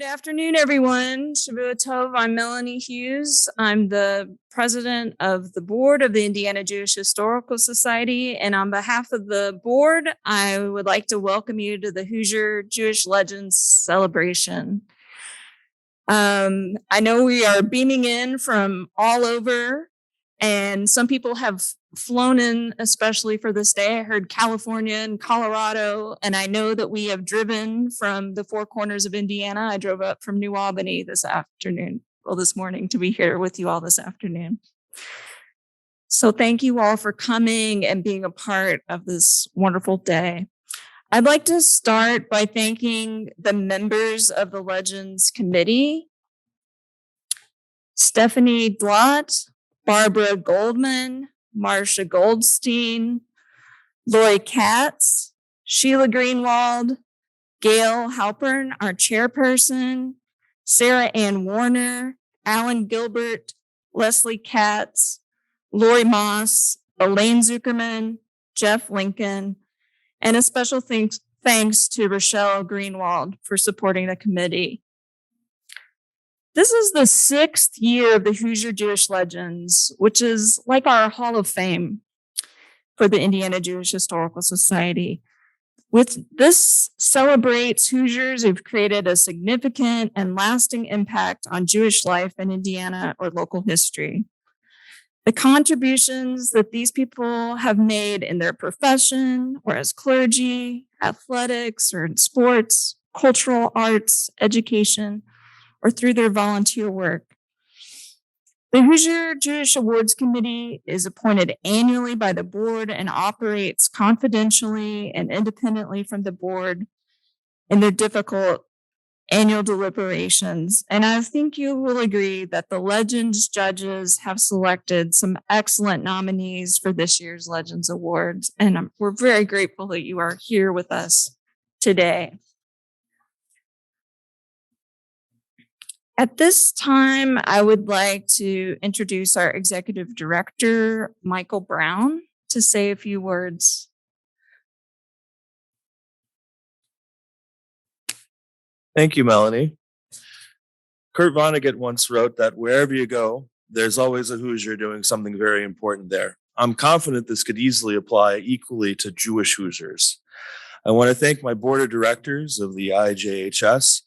Good afternoon, everyone. Shavua Tov. I'm Melanie Hughes. I'm the president of the board of the Indiana Jewish Historical Society. And on behalf of the board, I would like to welcome you to the Hoosier Jewish Legends celebration. I know we are beaming in from all over, and some people have flown in especially for this day. I heard California and Colorado, and I know that we have driven from the four corners of Indiana. I drove up from New Albany this morning to be here with you all this afternoon. So thank you all for coming and being a part of this wonderful day. I'd like to start by thanking the members of the Legends Committee: Stephanie Dlott, Barbara Goldman, Marsha Goldstein, Lori Katz, Sheila Greenwald, Gail Halpern, our chairperson, Sarah Ann Warner, Alan Gilbert, Leslie Katz, Lori Moss, Elaine Zuckerman, Jeff Lincoln, and a special thanks to Rochelle Greenwald for supporting the committee. This is the 6th year of the Hoosier Jewish Legends, which is like our Hall of Fame for the Indiana Jewish Historical Society. With this celebrates Hoosiers who've created a significant and lasting impact on Jewish life in Indiana or local history. The contributions that these people have made in their profession or as clergy, athletics, or in sports, cultural arts, education, or through their volunteer work. The Hoosier Jewish Awards Committee is appointed annually by the board and operates confidentially and independently from the board in their difficult annual deliberations. And I think you will agree that the Legends judges have selected some excellent nominees for this year's Legends Awards. And we're very grateful that you are here with us today. At this time, I would like to introduce our executive director, Michael Brown, to say a few words. Thank you, Melanie. Kurt Vonnegut once wrote that wherever you go, there's always a Hoosier doing something very important there. I'm confident this could easily apply equally to Jewish Hoosiers. I want to thank my board of directors of the IJHS,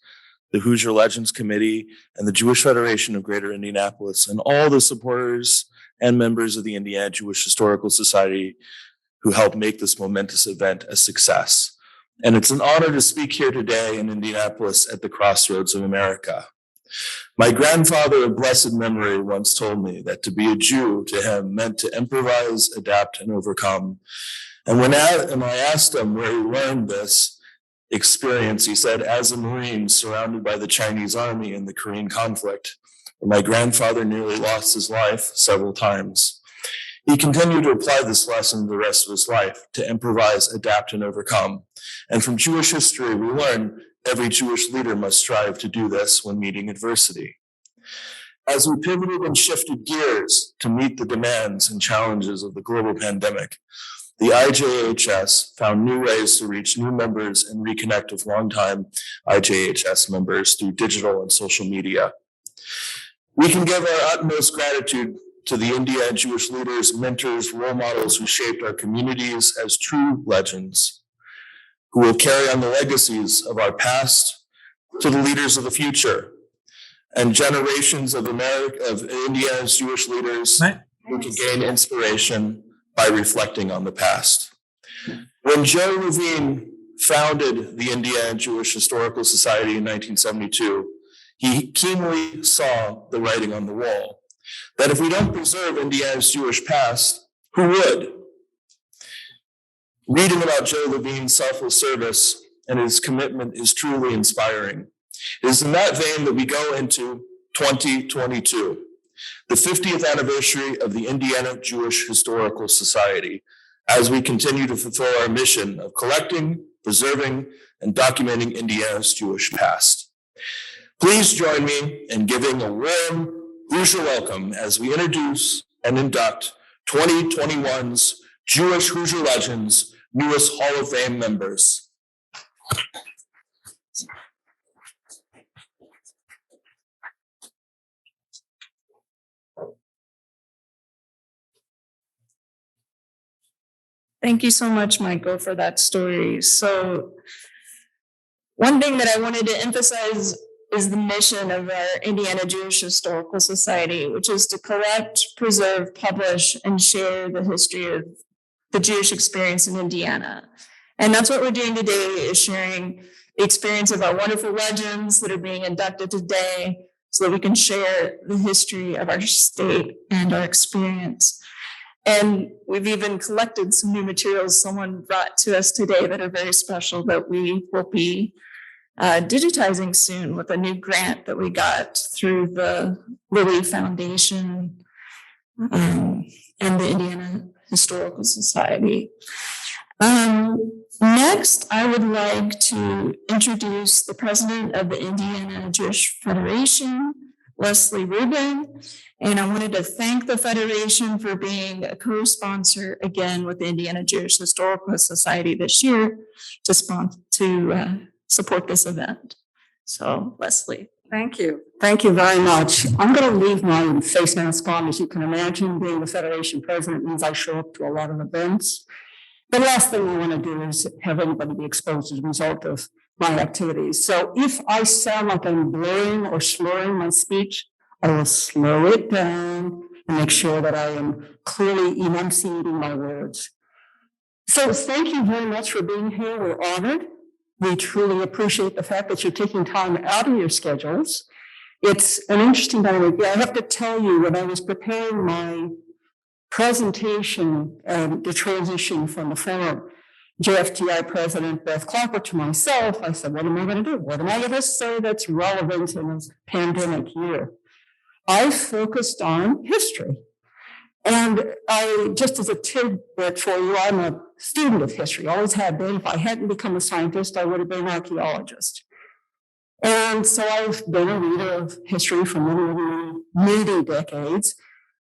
the Hoosier Legends Committee, and the Jewish Federation of Greater Indianapolis, and all the supporters and members of the Indiana Jewish Historical Society who helped make this momentous event a success. And it's an honor to speak here today in Indianapolis at the crossroads of America. My grandfather of blessed memory once told me that to be a Jew to him meant to improvise, adapt, and overcome. And when I asked him where he learned this experience, he said, as a Marine surrounded by the Chinese army in the Korean conflict, where my grandfather nearly lost his life several times. He continued to apply this lesson the rest of his life, to improvise, adapt, and overcome. And from Jewish history, we learn every Jewish leader must strive to do this when meeting adversity. As we pivoted and shifted gears to meet the demands and challenges of the global pandemic, the IJHS found new ways to reach new members and reconnect with longtime IJHS members through digital and social media. We can give our utmost gratitude to the Indiana Jewish leaders, mentors, role models who shaped our communities as true legends, who will carry on the legacies of our past to the leaders of the future, and generations of Indiana's Jewish leaders who can gain inspiration by reflecting on the past. When Joe Rubin founded the Indiana Jewish Historical Society in 1972, he keenly saw the writing on the wall, that if we don't preserve Indiana's Jewish past, who would? Reading about Joe Levine's selfless service and his commitment is truly inspiring. It is in that vein that we go into 2022, the 50th anniversary of the Indiana Jewish Historical Society, as we continue to fulfill our mission of collecting, preserving, and documenting Indiana's Jewish past. Please join me in giving a warm Hoosier welcome as we introduce and induct 2021's Jewish Hoosier Legends newest Hall of Fame members. Thank you so much, Michael, for that story. So one thing that I wanted to emphasize is the mission of our Indiana Jewish Historical Society, which is to collect, preserve, publish, and share the history of the Jewish experience in Indiana. And that's what we're doing today, is sharing the experience of our wonderful legends that are being inducted today so that we can share the history of our state and our experience. And we've even collected some new materials someone brought to us today that are very special that we will be digitizing soon with a new grant that we got through the Lilly Foundation and the Indiana Historical Society. Next, I would like to introduce the president of the Indiana Jewish Federation, Leslie Rubin. And I wanted to thank the Federation for being a co-sponsor again with the Indiana Jewish Historical Society this year to support this event. So, Leslie. Thank you. Thank you very much. I'm going to leave my face mask on. As you can imagine, being the Federation president means I show up to a lot of events. The last thing we want to do is have anybody be exposed as a result of my activities. So if I sound like I'm blurring or slurring my speech, I will slow it down and make sure that I am clearly enunciating my words. So thank you very much for being here. We're honored. We truly appreciate the fact that you're taking time out of your schedules. It's an interesting dynamic. I have to tell you, when I was preparing my presentation, the transition from the former JFTI president, Beth Clapper, to myself, I said, what am I going to do? What am I going to say that's relevant in this pandemic year? I focused on history. And just as a tidbit for you, I'm a student of history, always have been. If I hadn't become a scientist, I would have been an archaeologist. And so I've been a reader of history for many decades.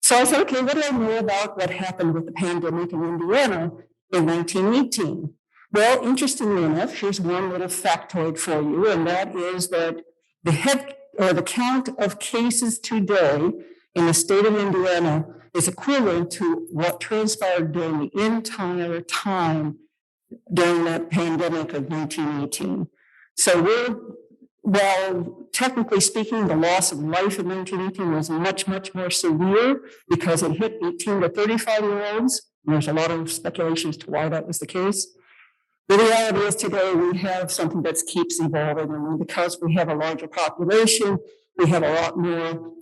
So I said, okay, what do I know about what happened with the pandemic in Indiana in 1918? Well, interestingly enough, here's one little factoid for you, and that is that the count of cases today in the state of Indiana is equivalent to what transpired during the entire time during that pandemic of 1918. So well, technically speaking, the loss of life in 1918 was much more severe because it hit 18 to 35-year-olds. There's a lot of speculation as to why that was the case. The reality is today we have something that keeps evolving, and because we have a larger population, we have a lot more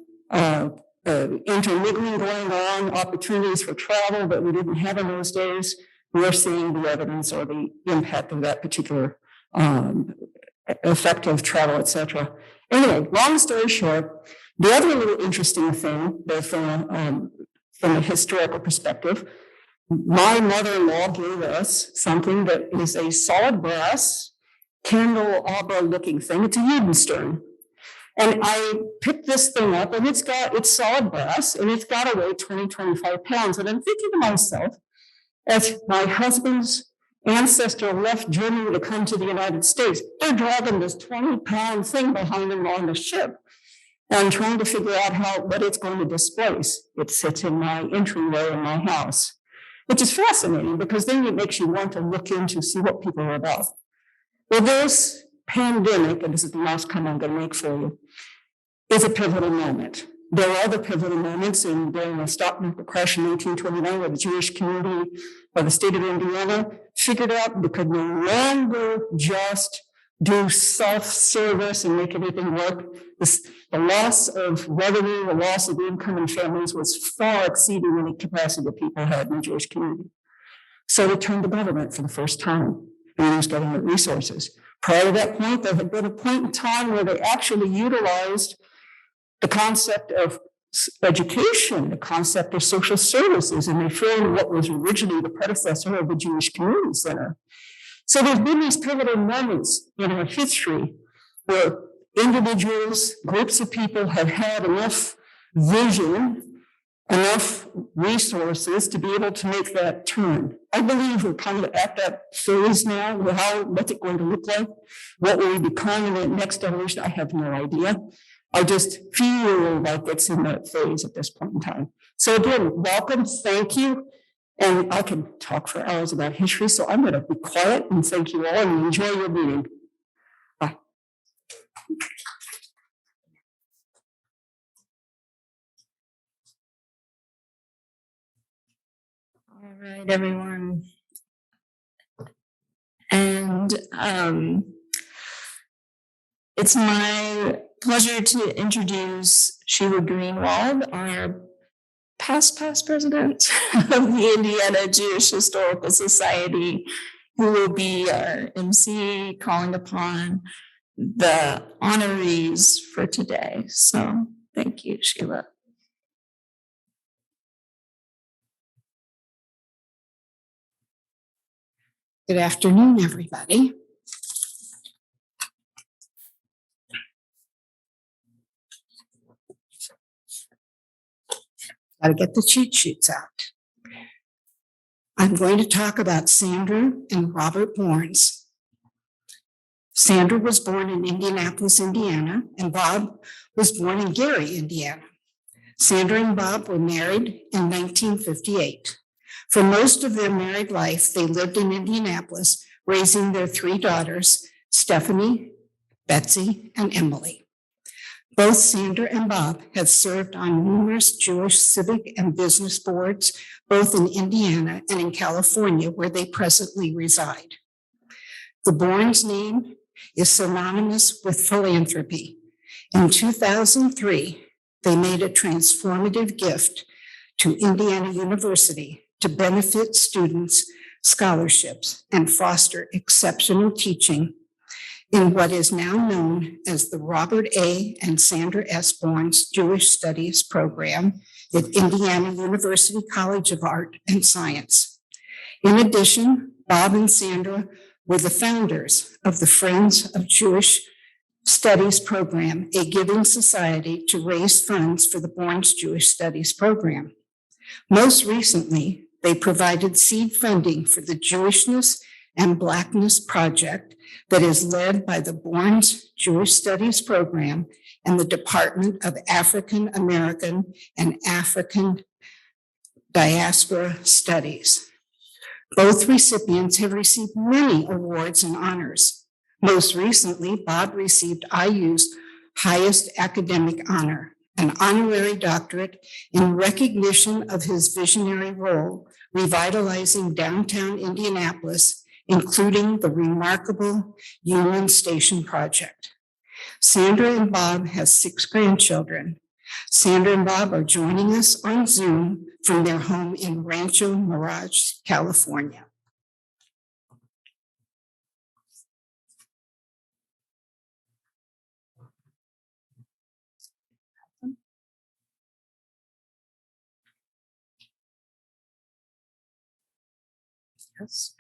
intermingling going on, opportunities for travel that we didn't have in those days. We're seeing the evidence or the impact of that particular effect of travel, etc. Anyway, long story short, the other little interesting thing that from a historical perspective, my mother-in-law gave us something that is a solid brass candelabra looking thing. It's a Judenstern. And I picked this thing up, and it's solid brass, and it's got to weigh 25 pounds. And I'm thinking to myself, as my husband's ancestor left Germany to come to the United States, they're dragging this 20-pound thing behind them on the ship. And I'm trying to figure out what it's going to displace. It sits in my entryway in my house, which is fascinating because then it makes you want to look into, see what people are about. Well, this pandemic, and this is the last comment I'm going to make for you, is a pivotal moment. There are other pivotal moments during the stock market crash in 1929 where the Jewish community of the state of Indiana figured out they could no longer just do self-service and make everything work. The loss of revenue, the loss of income in families was far exceeding any capacity that people had in the Jewish community. So they turned to government for the first time and used government resources. Prior to that point, there had been a point in time where they actually utilized the concept of education, the concept of social services, and they formed what was originally the predecessor of the Jewish Community Center. So there's been these pivotal moments in our history where individuals, groups of people have had enough vision, enough resources to be able to make that turn. I believe we're kind of at that phase now. What's it going to look like? What will we become in the next evolution? I have no idea. I just feel like it's in that phase at this point in time. So again, welcome, thank you. And I can talk for hours about history, so I'm going to be quiet and thank you all and enjoy your meeting. Bye. All right, everyone. And it's my pleasure to introduce Sheila Greenwald, our past president of the Indiana Jewish Historical Society, who will be our MC calling upon the honorees for today. So thank you, Sheila. Good afternoon, everybody. Got to get the cheat sheets out. I'm going to talk about Sandra and Robert Borns. Sandra was born in Indianapolis, Indiana, and Bob was born in Gary, Indiana. Sandra and Bob were married in 1958. For most of their married life, they lived in Indianapolis, raising their three daughters, Stephanie, Betsy, and Emily. Both Sandra and Bob have served on numerous Jewish civic and business boards, both in Indiana and in California, where they presently reside. The Borns name is synonymous with philanthropy. In 2003, they made a transformative gift to Indiana University to benefit students' scholarships and foster exceptional teaching in what is now known as the Robert A. and Sandra S. Borns Jewish Studies Program at Indiana University College of Art and Science. In addition, Bob and Sandra were the founders of the Friends of Jewish Studies Program, a giving society to raise funds for the Borns Jewish Studies Program. Most recently, they provided seed funding for the Jewishness and Blackness Project that is led by the Borns Jewish Studies Program and the Department of African American and African Diaspora Studies. Both recipients have received many awards and honors. Most recently, Bob received IU's highest academic honor, an honorary doctorate in recognition of his visionary role revitalizing downtown Indianapolis, including the remarkable Union Station project. Sandra and Bob have 6 grandchildren. Sandra and Bob are joining us on Zoom from their home in Rancho Mirage, California. Yes.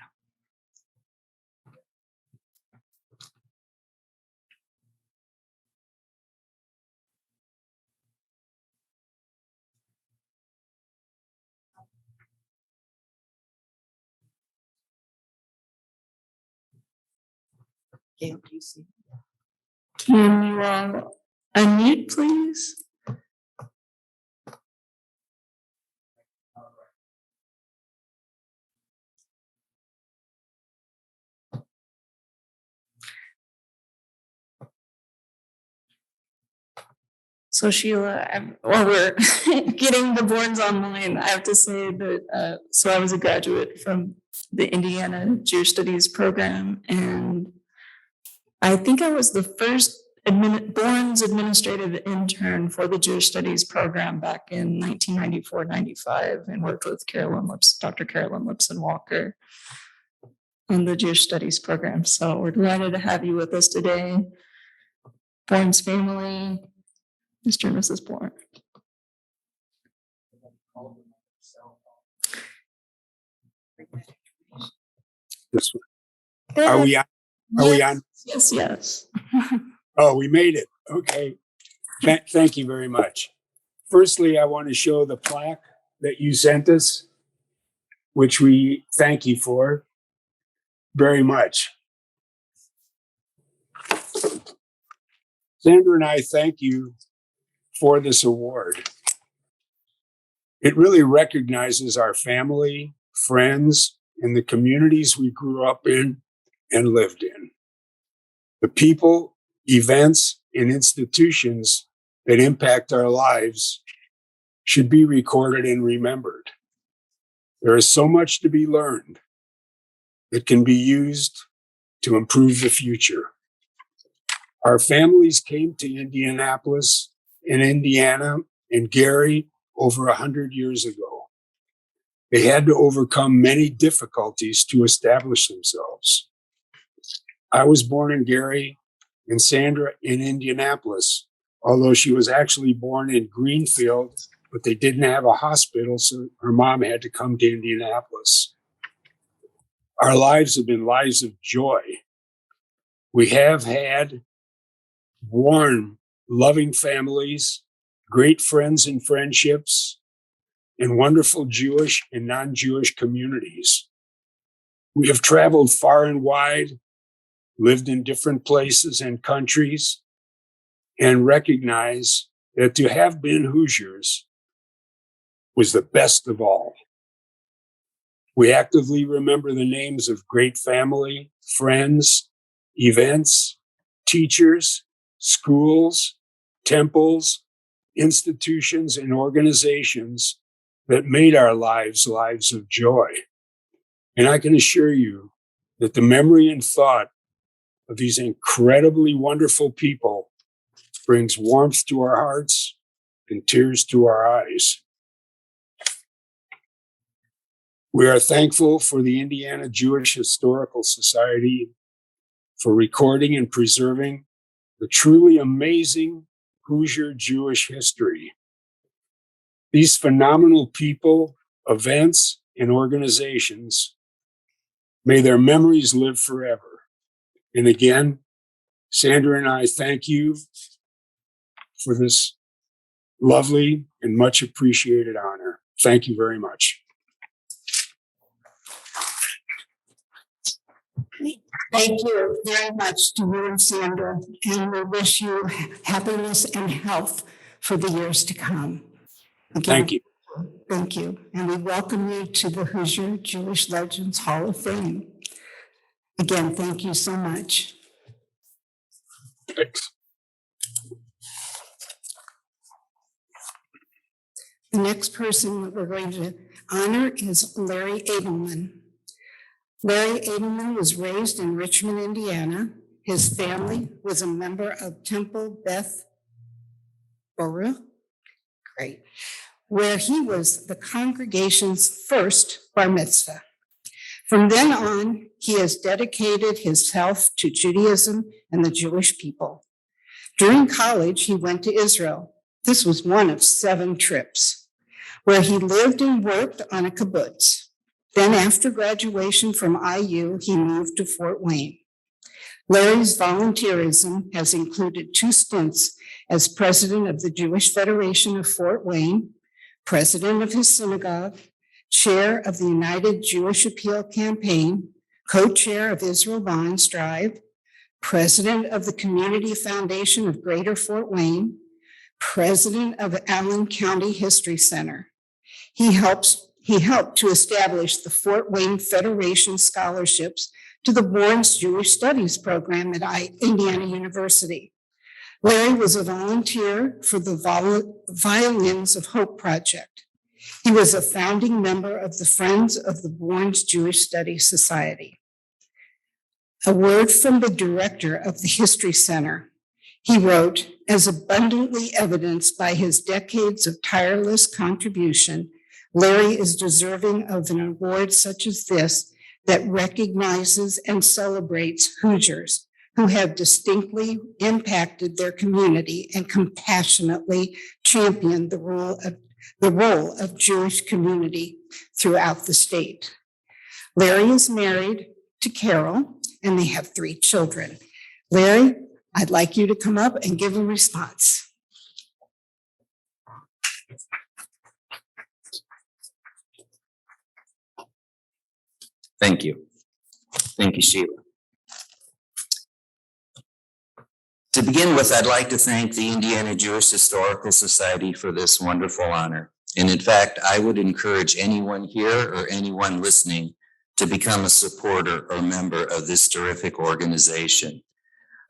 Gail, do you see? Can you unmute, please? So Sheila, while we're getting the Borns online, I have to say that, so I was a graduate from the Indiana Jewish Studies program, and I think I was the first Borns administrative intern for the Jewish Studies program back in 1994-95, and worked with Dr. Carolyn Lipson Walker on the Jewish Studies program. So we're delighted to have you with us today. Borns family, Mr. and Mrs. Born. This one. Are we on? Are we on? Yes, yes. Oh, we made it. Okay. Thank you very much. Firstly, I want to show the plaque that you sent us, which we thank you for very much. Sandra and I thank you for this award. It really recognizes our family, friends, and the communities we grew up in and lived in. The people, events, and institutions that impact our lives should be recorded and remembered. There is so much to be learned that can be used to improve the future. Our families came to Indianapolis and Indiana and Gary over 100 years ago. They had to overcome many difficulties to establish themselves. I was born in Gary and Sandra in Indianapolis, although she was actually born in Greenfield, but they didn't have a hospital, so her mom had to come to Indianapolis. Our lives have been lives of joy. We have had warm, loving families, great friends and friendships, and wonderful Jewish and non-Jewish communities. We have traveled far and wide, lived in different places and countries, and recognize that to have been Hoosiers was the best of all. We actively remember the names of great family, friends, events, teachers, schools, temples, institutions, and organizations that made our lives lives of joy. And I can assure you that the memory and thought of these incredibly wonderful people brings warmth to our hearts and tears to our eyes. We are thankful for the Indiana Jewish Historical Society for recording and preserving the truly amazing Hoosier Jewish history. These phenomenal people, events, and organizations, may their memories live forever. And again, Sandra and I thank you for this lovely and much appreciated honor. Thank you very much. Thank you very much to you and Sandra, and we wish you happiness and health for the years to come. Again, Thank you. Thank you. And we welcome you to the Hoosier Jewish Legends Hall of Fame. Again, thank you so much. Thanks. The next person that we're going to honor is Larry Abelman. Larry Adelman was raised in Richmond, Indiana. His family was a member of Temple Beth Baruch, great, where he was the congregation's first bar mitzvah. From then on, he has dedicated himself to Judaism and the Jewish people. During college, he went to Israel. This was one of 7 trips, where he lived and worked on a kibbutz. Then after graduation from IU, he moved to Fort Wayne. Larry's volunteerism has included 2 stints as president of the Jewish Federation of Fort Wayne, president of his synagogue, chair of the United Jewish Appeal Campaign, co-chair of Israel Bonds Drive, president of the Community Foundation of Greater Fort Wayne, president of Allen County History Center. He helped to establish the Fort Wayne Federation scholarships to the Bourne's Jewish Studies program at Indiana University. Larry was a volunteer for the Violins of Hope Project. He was a founding member of the Friends of the Bourne's Jewish Studies Society. A word from the director of the History Center. He wrote, as abundantly evidenced by his decades of tireless contribution, Larry is deserving of an award such as this that recognizes and celebrates Hoosiers who have distinctly impacted their community and compassionately championed the role of Jewish community throughout the state. Larry is married to Carol, and they have 3 children. Larry, I'd like you to come up and give a response. Thank you. Thank you, Sheila. To begin with, I'd like to thank the Indiana Jewish Historical Society for this wonderful honor. And in fact, I would encourage anyone here or anyone listening to become a supporter or member of this terrific organization.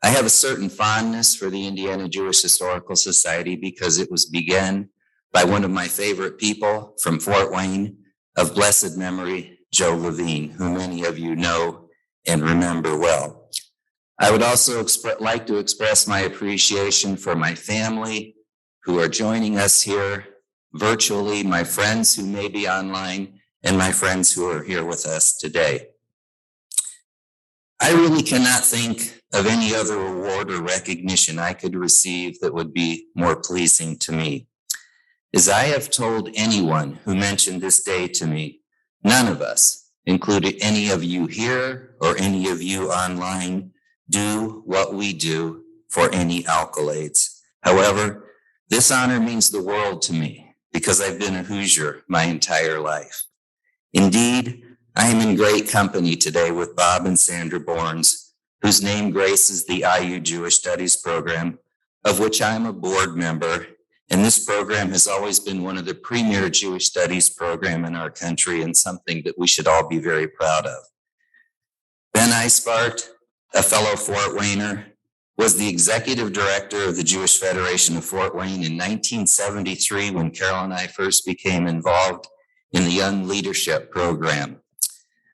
I have a certain fondness for the Indiana Jewish Historical Society because it was begun by one of my favorite people from Fort Wayne of blessed memory, Joe Levine, who many of you know and remember well. I would also like to express my appreciation for my family who are joining us here virtually, my friends who may be online, and my friends who are here with us today. I really cannot think of any other award or recognition I could receive that would be more pleasing to me. As I have told anyone who mentioned this day to me, none of us, including any of you here or any of you online, do what we do for any accolades. However, this honor means the world to me because I've been a Hoosier my entire life. Indeed, I am in great company today with Bob and Sandra Borns, whose name graces the IU Jewish Studies program, of which I am a board member. And this program has always been one of the premier Jewish studies program in our country and something that we should all be very proud of. Ben Eisbart, a fellow Fort Wayner, was the executive director of the Jewish Federation of Fort Wayne in 1973 when Carol and I first became involved in the Young Leadership Program,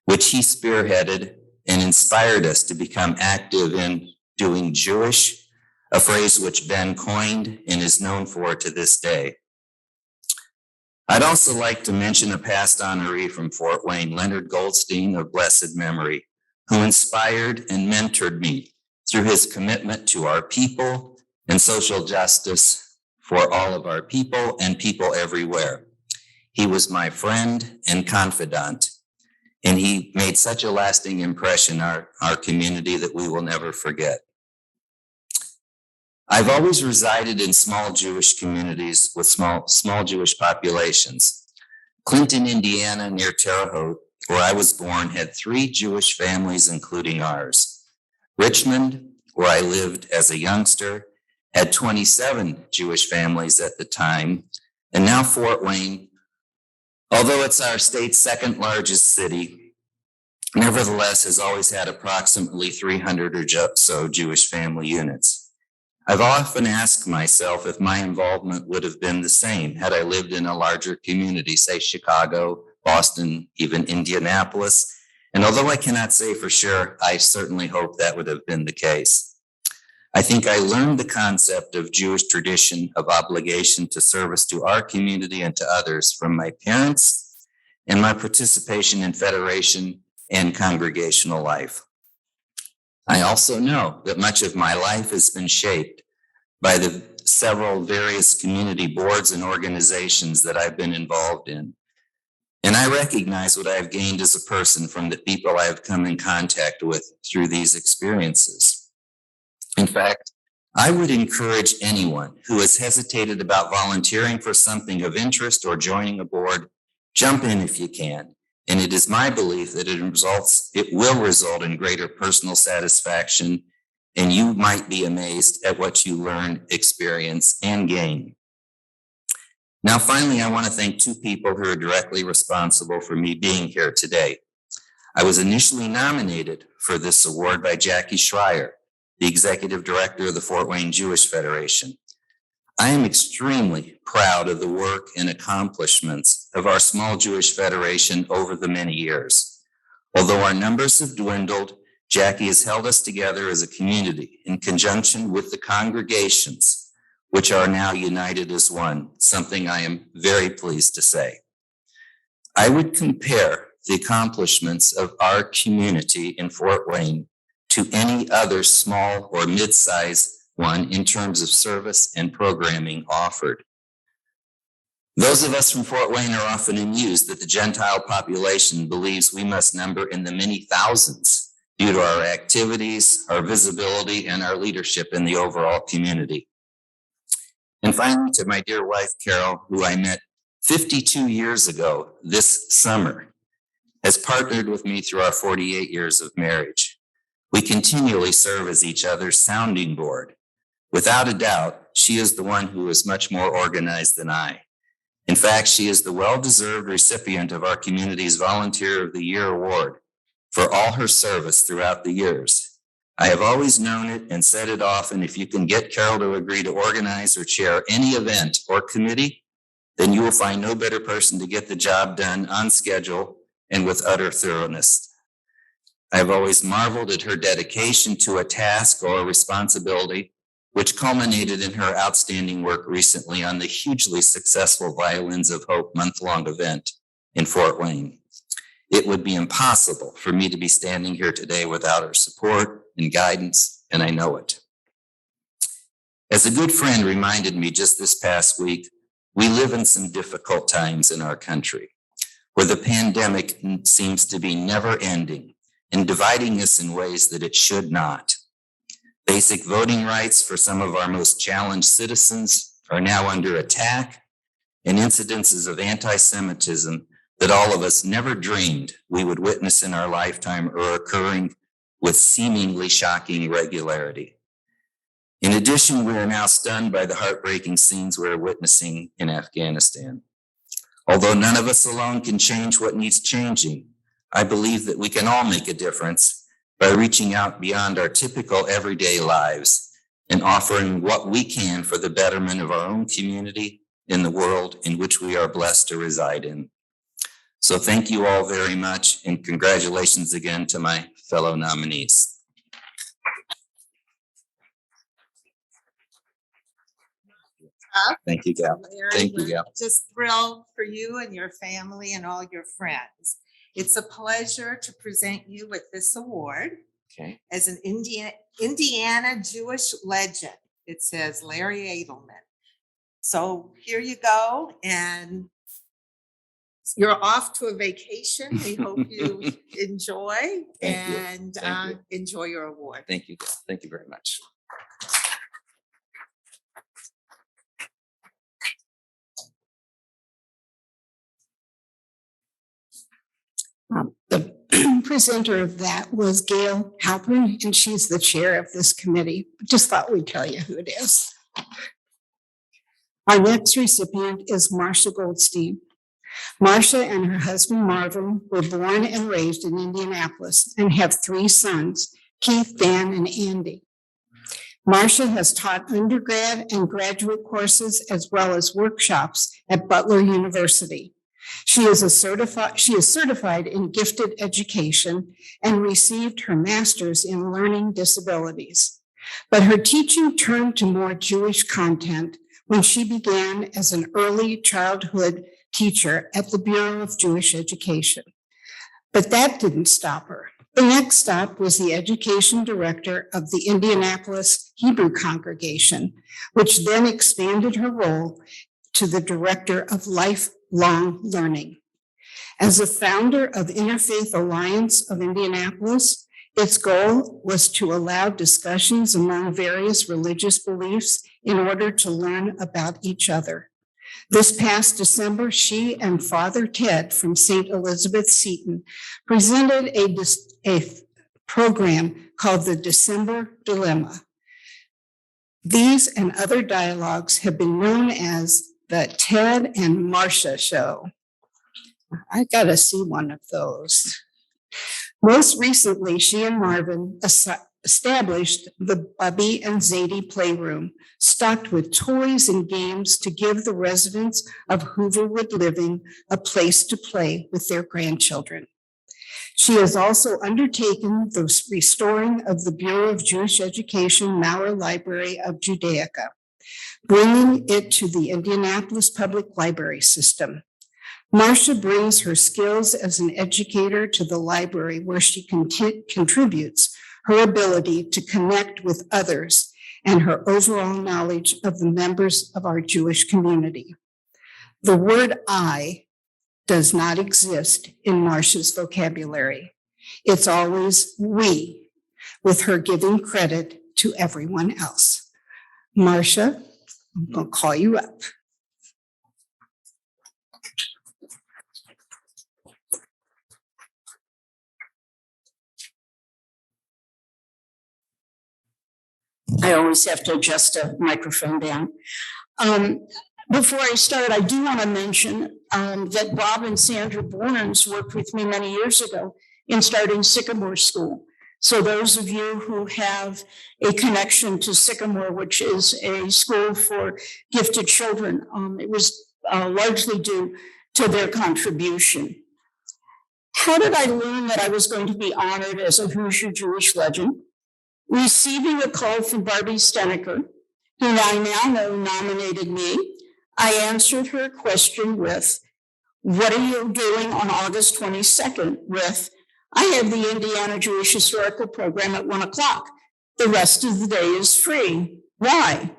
which he spearheaded and inspired us to become active in doing Jewish, a phrase which Ben coined and is known for to this day. I'd also like to mention a past honoree from Fort Wayne, Leonard Goldstein of blessed memory, who inspired and mentored me through his commitment to our people and social justice for all of our people and people everywhere. He was my friend and confidant, and he made such a lasting impression on our community that we will never forget. I've always resided in small Jewish communities with small Jewish populations. Clinton, Indiana, near Terre Haute, where I was born, had 3 Jewish families, including ours. Richmond, where I lived as a youngster, had 27 Jewish families at the time. And now Fort Wayne, although it's our state's second largest city, nevertheless has always had approximately 300 or so Jewish family units. I've often asked myself if my involvement would have been the same had I lived in a larger community, say Chicago, Boston, even Indianapolis. And although I cannot say for sure, I certainly hope that would have been the case. I think I learned the concept of Jewish tradition of obligation to service to our community and to others from my parents and my participation in federation and congregational life. I also know that much of my life has been shaped by the several various community boards and organizations that I've been involved in. And I recognize what I have gained as a person from the people I have come in contact with through these experiences. In fact, I would encourage anyone who has hesitated about volunteering for something of interest or joining a board, jump in if you can. And it is my belief that it will result in greater personal satisfaction, and you might be amazed at what you learn, experience, and gain. Now, finally, I want to thank 2 people who are directly responsible for me being here today. I was initially nominated for this award by Jackie Schreier, the executive director of the Fort Wayne Jewish Federation. I am extremely proud of the work and accomplishments of our small Jewish Federation over the many years. Although our numbers have dwindled, Jackie has held us together as a community in conjunction with the congregations, which are now united as one, something I am very pleased to say. I would compare the accomplishments of our community in Fort Wayne to any other small or mid-sized one in terms of service and programming offered. Those of us from Fort Wayne are often amused that the Gentile population believes we must number in the many thousands due to our activities, our visibility, and our leadership in the overall community. And finally, to my dear wife, Carol, who I met 52 years ago this summer, has partnered with me through our 48 years of marriage. We continually serve as each other's sounding board. Without a doubt, she is the one who is much more organized than I. In fact, she is the well-deserved recipient of our community's Volunteer of the Year award for all her service throughout the years. I have always known it and said it often, if you can get Carol to agree to organize or chair any event or committee, then you will find no better person to get the job done on schedule and with utter thoroughness. I have always marveled at her dedication to a task or a responsibility, which culminated in her outstanding work recently on the hugely successful Violins of Hope month-long event in Fort Wayne. It would be impossible for me to be standing here today without her support and guidance, and I know it. As a good friend reminded me just this past week, we live in some difficult times in our country, where the pandemic seems to be never ending and dividing us in ways that it should not. Basic voting rights for some of our most challenged citizens are now under attack, and incidences of anti-Semitism that all of us never dreamed we would witness in our lifetime are occurring with seemingly shocking regularity. In addition, we are now stunned by the heartbreaking scenes we're witnessing in Afghanistan. Although none of us alone can change what needs changing, I believe that we can all make a difference by reaching out beyond our typical everyday lives and offering what we can for the betterment of our own community in the world in which we are blessed to reside in. So thank you all very much, and congratulations again to my fellow nominees. Thank you, Gail. Thank you, Gail. Just thrilled for you and your family and all your friends. It's a pleasure to present you with this award Okay. as an Indiana Jewish legend. It says Larry Adelman. So here you go, and you're off to a vacation. We hope you enjoy Thank you. and Thank you. enjoy your award. Thank you, Gail. Thank you very much. The presenter of that was Gail Halpern, and she's the chair of this committee. Just thought we'd tell you who it is. Our next recipient is Marsha Goldstein. Marcia and her husband Marvin were born and raised in Indianapolis and have 3 sons, Keith, Dan, and Andy. Marcia has taught undergrad and graduate courses as well as workshops at Butler University. She is certified in gifted education and received her master's in learning disabilities. But her teaching turned to more Jewish content when she began as an early childhood teacher at the Bureau of Jewish Education. But that didn't stop her. The next stop was the education director of the Indianapolis Hebrew congregation, which then expanded her role to the director of lifelong learning. As a founder of Interfaith Alliance of Indianapolis, its goal was to allow discussions among various religious beliefs in order to learn about each other. This past December, she and Father Ted from St. Elizabeth Seton presented a program called the December Dilemma. These and other dialogues have been known as the Ted and Marcia Show. I got to see one of those. Most recently, she and Marvin established the Bubby and Zadie Playroom, stocked with toys and games to give the residents of Hooverwood Living a place to play with their grandchildren. She has also undertaken the restoring of the Bureau of Jewish Education Maurer Library of Judaica, bringing it to the Indianapolis Public Library System. Marcia brings her skills as an educator to the library, where she contributes her ability to connect with others and her overall knowledge of the members of our Jewish community. The word I does not exist in Marcia's vocabulary. It's always we, with her giving credit to everyone else. Marcia, I'm going to call you up. I always have to adjust a microphone down. Before I start, I do want to mention that Bob and Sandra Borns worked with me many years ago in starting Sycamore School. So those of you who have a connection to Sycamore, which is a school for gifted children, it was largely due to their contribution. How did I learn that I was going to be honored as a Hoosier Jewish Legend? Receiving a call from Barbie Steneker, who I now know nominated me, I answered her question with, "What are you doing on August 22nd?" with, "I have the Indiana Jewish Historical Program at 1:00. The rest of the day is free. Why?"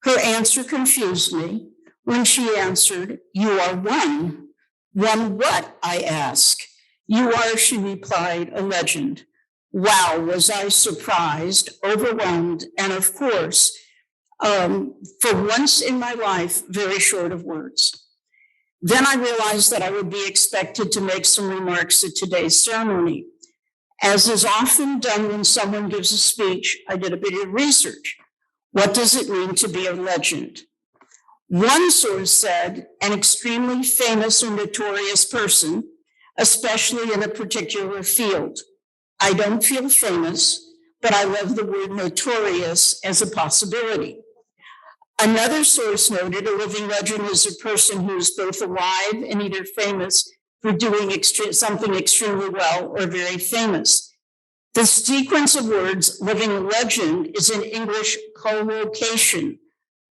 Her answer confused me when she answered, "You are one." "One what?" I asked. "You are," she replied, "a legend." Wow, was I surprised, overwhelmed, and of course, for once in my life, very short of words. Then I realized that I would be expected to make some remarks at today's ceremony. As is often done when someone gives a speech, I did a bit of research. What does it mean to be a legend? One source said, an extremely famous or notorious person, especially in a particular field. I don't feel famous, but I love the word notorious as a possibility. Another source noted a living legend is a person who is both alive and either famous for doing something extremely well or very famous. The sequence of words living legend is an English collocation.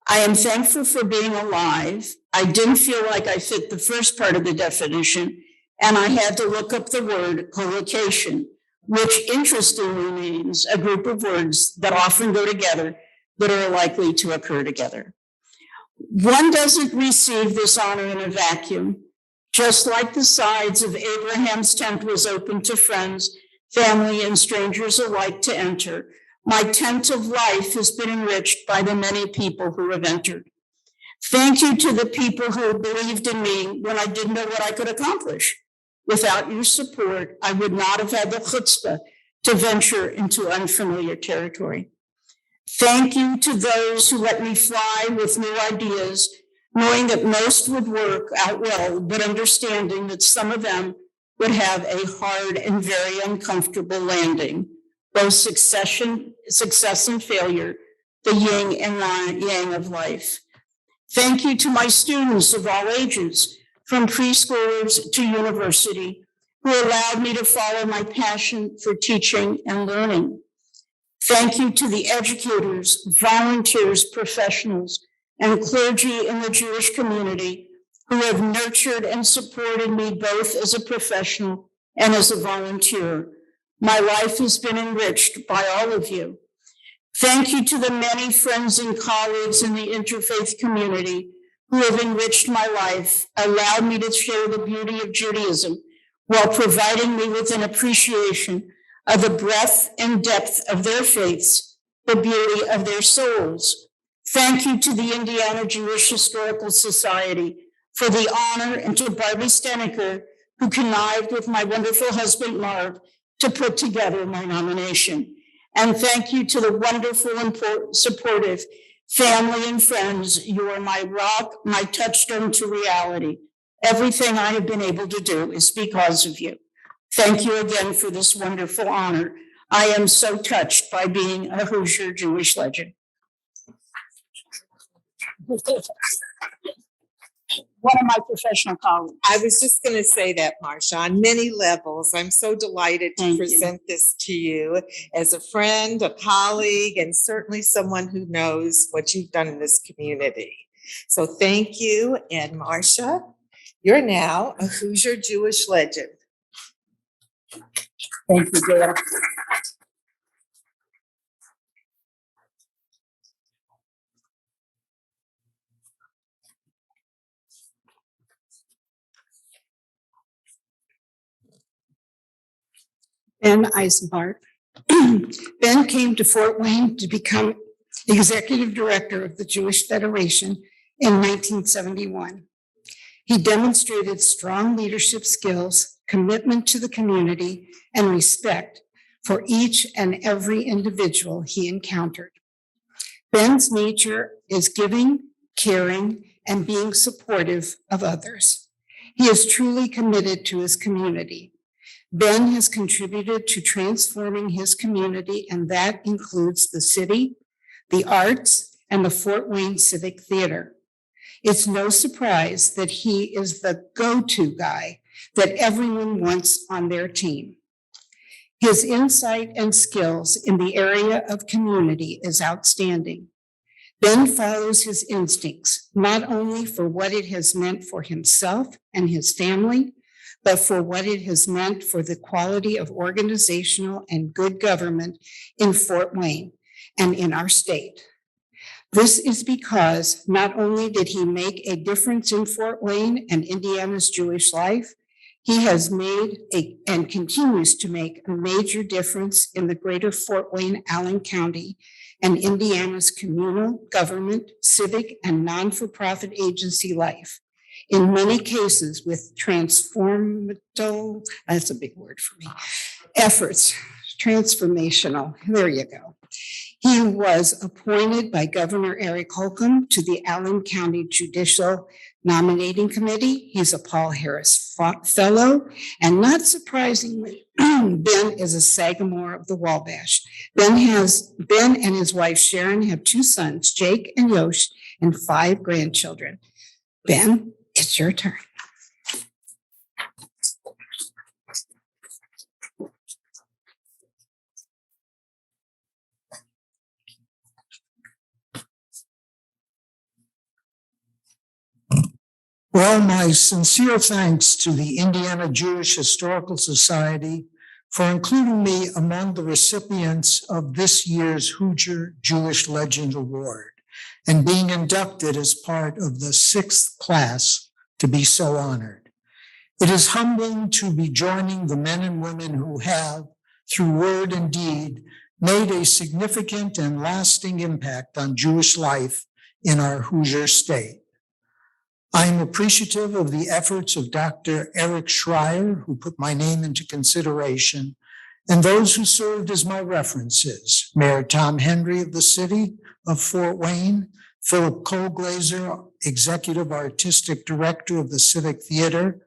I am thankful for being alive. I didn't feel like I fit the first part of the definition, and I had to look up the word collocation, which interestingly means a group of words that often go together that are likely to occur together. One doesn't receive this honor in a vacuum. Just like the sides of Abraham's tent was open to friends, family, and strangers alike to enter, my tent of life has been enriched by the many people who have entered. Thank you to the people who believed in me when I didn't know what I could accomplish. Without your support, I would not have had the chutzpah to venture into unfamiliar territory. Thank you to those who let me fly with new ideas, knowing that most would work out well, but understanding that some of them would have a hard and very uncomfortable landing, both success and failure, the yin and yang of life. Thank you to my students of all ages, from preschoolers to university, who allowed me to follow my passion for teaching and learning. Thank you to the educators, volunteers, professionals, and clergy in the Jewish community who have nurtured and supported me both as a professional and as a volunteer. My life has been enriched by all of you. Thank you to the many friends and colleagues in the interfaith community who have enriched my life, allowed me to share the beauty of Judaism while providing me with an appreciation of the breadth and depth of their faiths, the beauty of their souls. Thank you to the Indiana Jewish Historical Society for the honor, and to Barbie Steneker, who connived with my wonderful husband, Marv, to put together my nomination. And thank you to the wonderful and supportive family and friends. You are my rock, my touchstone to reality. Everything I have been able to do is because of you. Thank you again for this wonderful honor. I am so touched by being a Hoosier Jewish Legend. One of my professional colleagues. I was just going to say that, Marsha, on many levels. I'm so delighted to present this to you as a friend, a colleague, and certainly someone who knows what you've done in this community. So thank you. And Marcia, you're now a Hoosier Jewish Legend. Thank you, Gail. Ben Eisbart. Ben came to Fort Wayne to become executive director of the Jewish Federation in 1971. He demonstrated strong leadership skills, commitment to the community, and respect for each and every individual he encountered. Ben's nature is giving, caring, and being supportive of others. He is truly committed to his community. Ben has contributed to transforming his community, and that includes the city, the arts, and the Fort Wayne Civic Theater. It's no surprise that he is the go-to guy that everyone wants on their team. His insight and skills in the area of community is outstanding. Ben follows his instincts, not only for what it has meant for himself and his family, but for what it has meant for the quality of organizational and good government in Fort Wayne and in our state. This is because not only did he make a difference in Fort Wayne and Indiana's Jewish life, he has made and continues to make a major difference in the greater Fort Wayne, Allen County, and Indiana's communal, government, civic, and non-for-profit agency life. In many cases with transformational, that's a big word for me, efforts, transformational, there you go. He was appointed by Governor Eric Holcomb to the Allen County Judicial Nominating Committee. He's a Paul Harris Fellow, and not surprisingly, Ben is a Sagamore of the Wabash. Ben and his wife Sharon have 2 sons, Jake and Yosh, and 5 grandchildren. Ben, it's your turn. Well, my sincere thanks to the Indiana Jewish Historical Society for including me among the recipients of this year's Hoosier Jewish Legends Award and being inducted as part of the 6th class to be so honored. It is humbling to be joining the men and women who have, through word and deed, made a significant and lasting impact on Jewish life in our Hoosier state. I am appreciative of the efforts of Dr. Eric Schreier, who put my name into consideration, and those who served as my references, Mayor Tom Henry of the city of Fort Wayne, Philip Kohlglazer, Executive Artistic Director of the Civic Theater,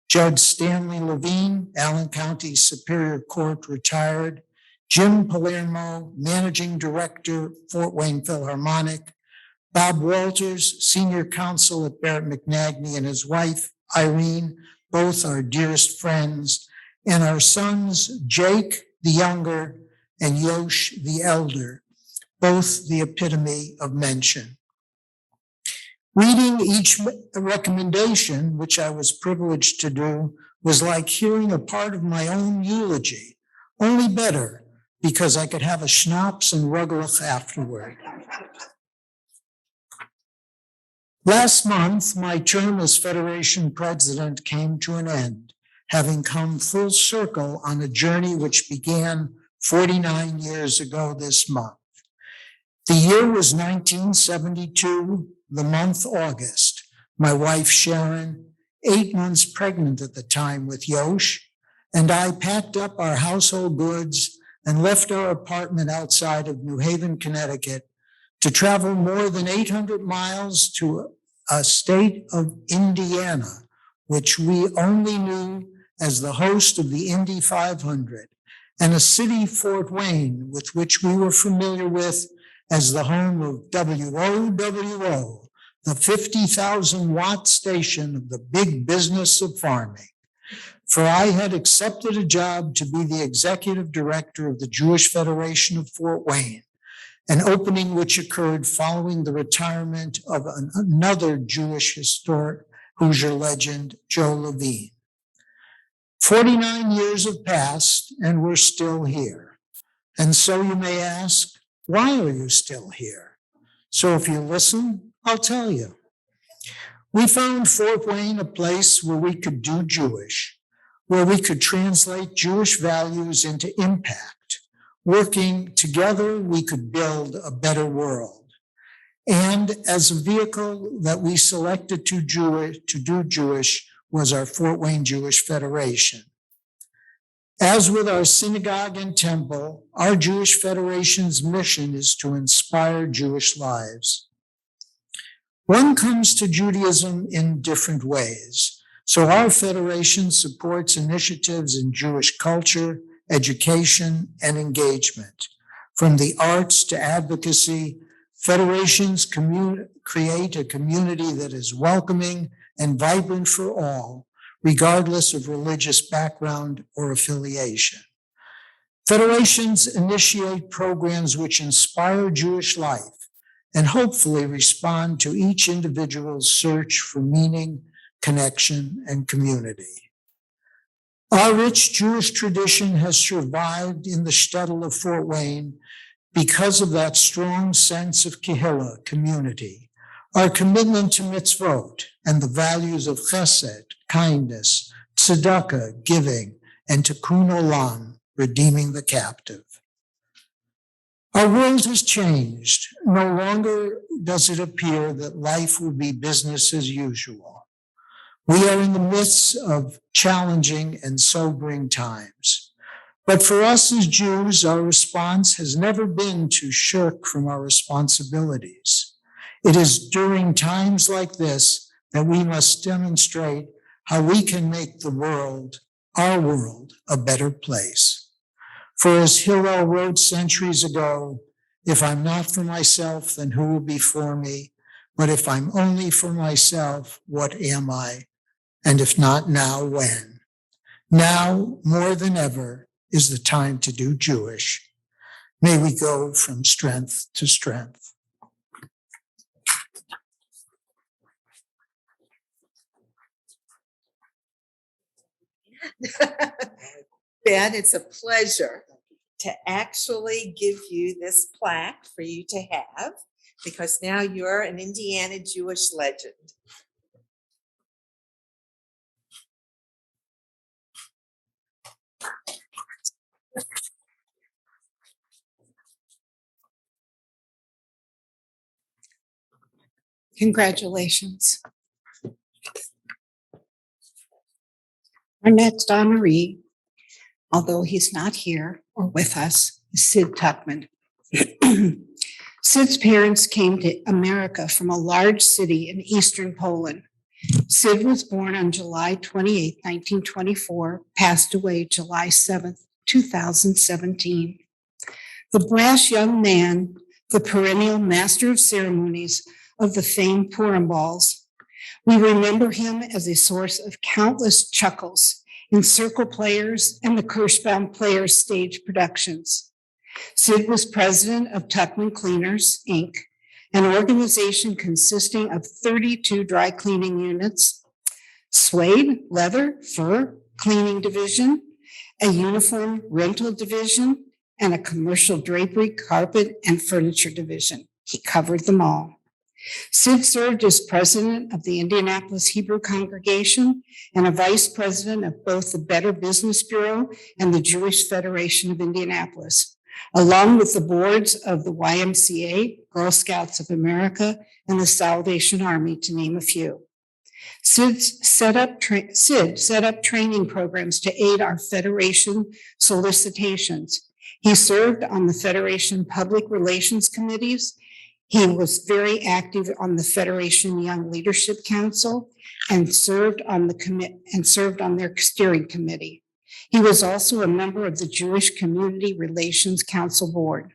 Judge Stanley Levine, Allen County Superior Court retired, Jim Palermo, Managing Director, Fort Wayne Philharmonic, Bob Walters, Senior Counsel at Barrett McNagny, and his wife, Irene, both our dearest friends, and our sons, Jake, the younger, and Yosh, the elder, both the epitome of mention. Reading each recommendation, which I was privileged to do, was like hearing a part of my own eulogy, only better because I could have a schnapps and rugelach afterward. Last month, my term as Federation president came to an end, having come full circle on a journey which began 49 years ago this month. The year was 1972, the month August. My wife Sharon, 8 months pregnant at the time with Yosh, and I packed up our household goods and left our apartment outside of New Haven, Connecticut, to travel more than 800 miles to a state of Indiana, which we only knew as the host of the Indy 500, and a city, Fort Wayne, with which we were familiar with as the home of WOWO, the 50,000 watt station of the big business of farming. For I had accepted a job to be the executive director of the Jewish Federation of Fort Wayne, an opening which occurred following the retirement of another Jewish historic Hoosier legend, Joe Levine. 49 years have passed and we're still here. And so you may ask, why are you still here? So if you listen, I'll tell you. We found Fort Wayne a place where we could do Jewish, where we could translate Jewish values into impact. Working together, we could build a better world. And as a vehicle that we selected to do Jewish was our Fort Wayne Jewish Federation. As with our synagogue and temple, our Jewish Federation's mission is to inspire Jewish lives. One comes to Judaism in different ways. So our federation supports initiatives in Jewish culture, education, and engagement. From the arts to advocacy, federations create a community that is welcoming and vibrant for all, regardless of religious background or affiliation. Federations initiate programs which inspire Jewish life and hopefully respond to each individual's search for meaning, connection, and community. Our rich Jewish tradition has survived in the shtetl of Fort Wayne because of that strong sense of kehillah, community, our commitment to mitzvot, and the values of chesed, kindness, tzedakah, giving, and tikkun olam, redeeming the captive. Our world has changed. No longer does it appear that life will be business as usual. We are in the midst of challenging and sobering times. But for us as Jews, our response has never been to shirk from our responsibilities. It is during times like this that we must demonstrate how we can make the world, our world, a better place. For as Hillel wrote centuries ago, if I'm not for myself, then who will be for me? But if I'm only for myself, what am I? And if not now, when? Now, more than ever, is the time to do Jewish. May we go from strength to strength. Ben, it's a pleasure to actually give you this plaque for you to have, because now you're an Indiana Jewish legend. Congratulations. Our next honoree, although he's not here or with us, is Sid Tuchman. Sid's parents came to America from a large city in eastern Poland. Sid was born on July 28, 1924, passed away July 7, 2017. The brash young man, the perennial master of ceremonies of the famed Purim balls. We remember him as a source of countless chuckles in Circle Players and the Kirschbaum Players stage productions. Sid was president of Tuchman Cleaners, Inc., an organization consisting of 32 dry cleaning units, suede, leather, fur cleaning division, a uniform rental division, and a commercial drapery, carpet, and furniture division. He covered them all. Sid served as president of the Indianapolis Hebrew Congregation and a vice president of both the Better Business Bureau and the Jewish Federation of Indianapolis, along with the boards of the YMCA, Girl Scouts of America, and the Salvation Army, to name a few. Sid set up training programs to aid our Federation solicitations. He served on the Federation Public Relations Committees. He was very active on the Federation Young Leadership Council and served on their steering committee. He was also a member of the Jewish Community Relations Council Board.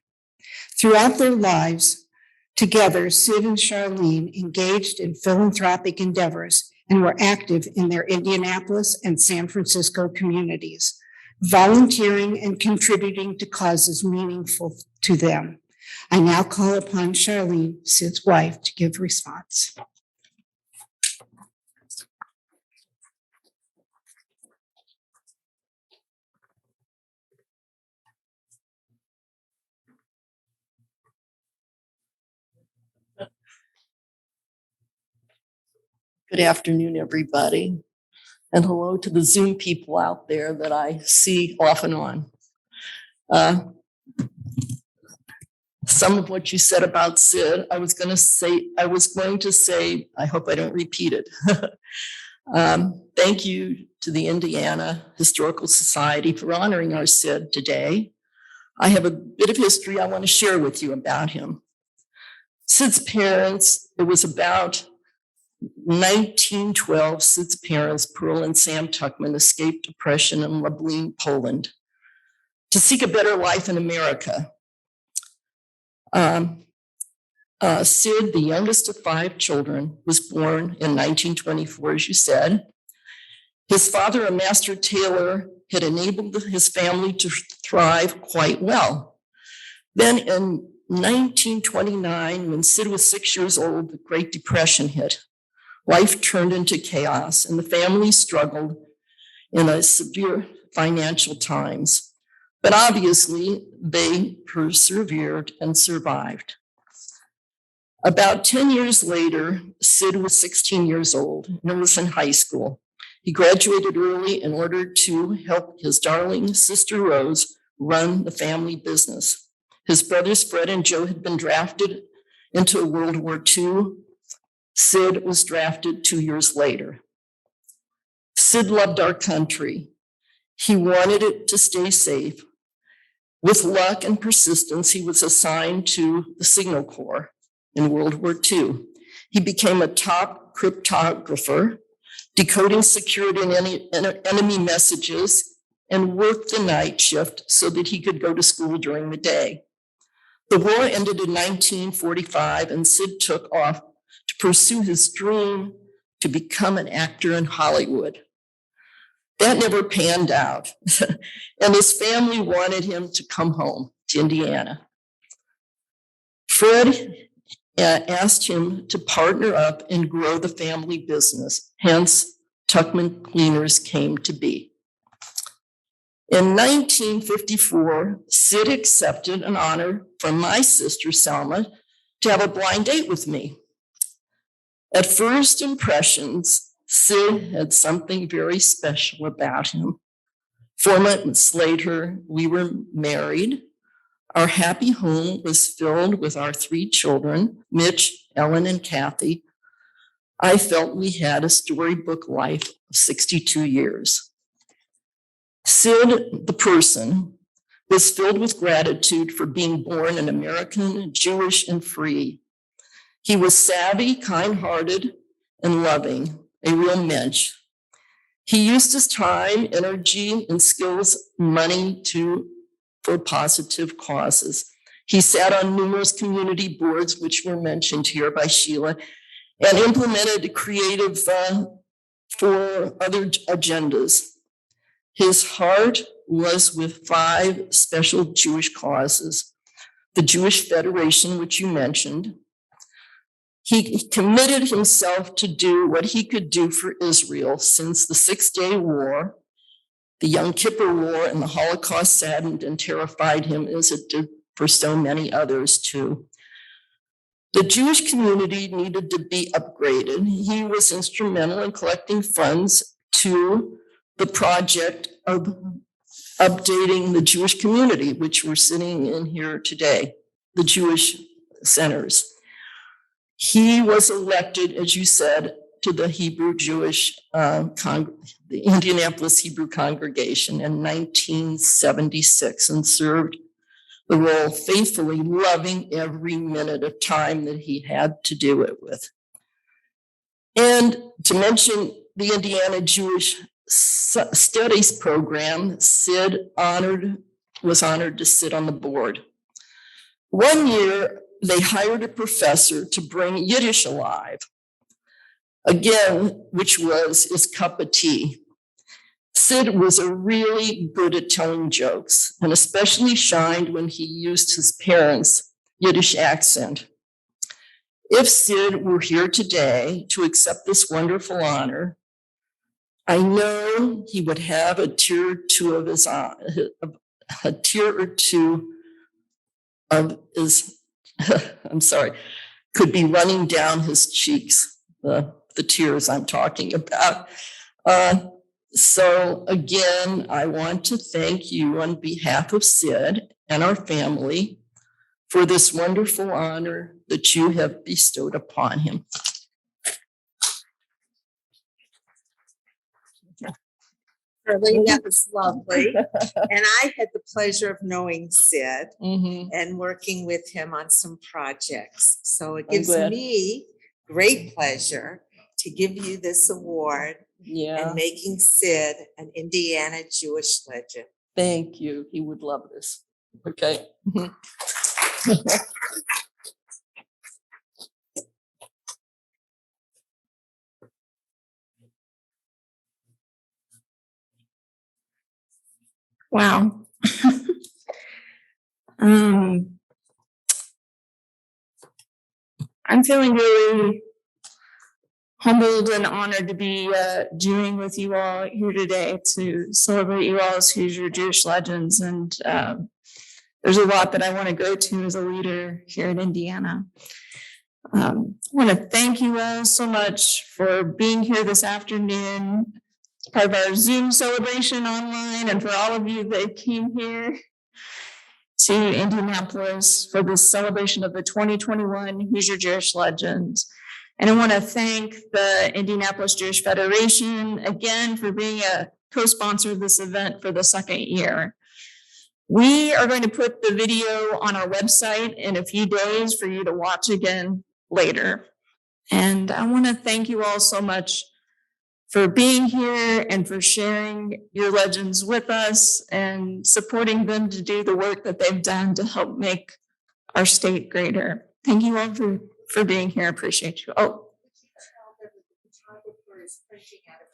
Throughout their lives together, Sid and Charlene engaged in philanthropic endeavors and were active in their Indianapolis and San Francisco communities, volunteering and contributing to causes meaningful to them. I now call upon Charlene, Sid's wife, to give response. Good afternoon, everybody. And hello to the Zoom people out there that I see off and on. Some of what you said about Sid, I was going to say, I hope I don't repeat it. Thank you to the Indiana Historical Society for honoring our Sid today. I have a bit of history I want to share with you about him. Sid's parents, it was about 1912, Sid's parents, Pearl and Sam Tuchman, escaped depression in Lublin, Poland, to seek a better life in America. Sid, the youngest of 5 children, was born in 1924, as you said. His father, a master tailor, had enabled his family to thrive quite well. Then in 1929, when Sid was 6 years old, the Great Depression hit. Life turned into chaos, and the family struggled in a severe financial times. But obviously, they persevered and survived. About 10 years later, Sid was 16 years old and was in high school. He graduated early in order to help his darling sister Rose run the family business. His brothers Fred and Joe had been drafted into World War II. Sid was drafted 2 years later. Sid loved our country. He wanted it to stay safe. With luck and persistence, he was assigned to the Signal Corps in World War II. He became a top cryptographer, decoding security and enemy messages, and worked the night shift so that he could go to school during the day. The war ended in 1945, and Sid took off to pursue his dream to become an actor in Hollywood. That never panned out, and his family wanted him to come home to Indiana. Fred asked him to partner up and grow the family business. Hence, Tuchman Cleaners came to be. In 1954, Sid accepted an honor from my sister, Selma, to have a blind date with me. At first impressions, Sid had something very special about him. 4 months later, we were married. Our happy home was filled with our 3 children, Mitch, Ellen, and Kathy. I felt we had a storybook life of 62 years. Sid, the person, was filled with gratitude for being born an American, Jewish, and free. He was savvy, kind-hearted, and loving, a real mensch. He used his time, energy, and skills, money for positive causes. He sat on numerous community boards, which were mentioned here by Sheila, and implemented creative for other agendas. His heart was with 5 special Jewish causes. The Jewish Federation, which you mentioned. He committed himself to do what he could do for Israel since the 6-Day War, the Yom Kippur War, and the Holocaust saddened and terrified him, as it did for so many others too. The Jewish community needed to be upgraded. He was instrumental in collecting funds to the project of updating the Jewish community, which we're sitting in here today, the Jewish centers. He was elected, as you said, to the Hebrew Jewish, the Indianapolis Hebrew congregation in 1976 and served the role faithfully, loving every minute of time that he had to do it with. And to mention the Indiana Jewish Studies program, Sid was honored to sit on the board. One year, they hired a professor to bring Yiddish alive, again, which was his cup of tea. Sid was really good at telling jokes, and especially shined when he used his parents' Yiddish accent. If Sid were here today to accept this wonderful honor, I know he would have a tear or two of his I'm sorry, could be running down his cheeks, the tears I'm talking about. So again, I want to thank you on behalf of Sid and our family for this wonderful honor that you have bestowed upon him. Shirley, that was lovely. And I had the pleasure of knowing Sid and working with him on some projects. So it gives glad. me great pleasure to give you this award Yeah, and making Sid an Indiana Jewish legend. thank you. He would love this. Okay. Wow. I'm feeling really humbled and honored to be joining with you all here today to celebrate you all as Hoosier Jewish Legends. And there's a lot that I want to go to as a leader here in Indiana. I want to thank you all so much for being here this afternoon, part of our Zoom celebration online, and for all of you that came here to Indianapolis for this celebration of the 2021 Hoosier Jewish Legends. And I want to thank the Indianapolis Jewish Federation again for being a co-sponsor of this event for the second year. We are going to put the video on our website in a few days for you to watch again later. And I want to thank you all so much for being here and for sharing your legends with us and supporting them to do the work that they've done to help make our state greater. Thank you all for being here. I appreciate you. Oh. The photographer is printing out a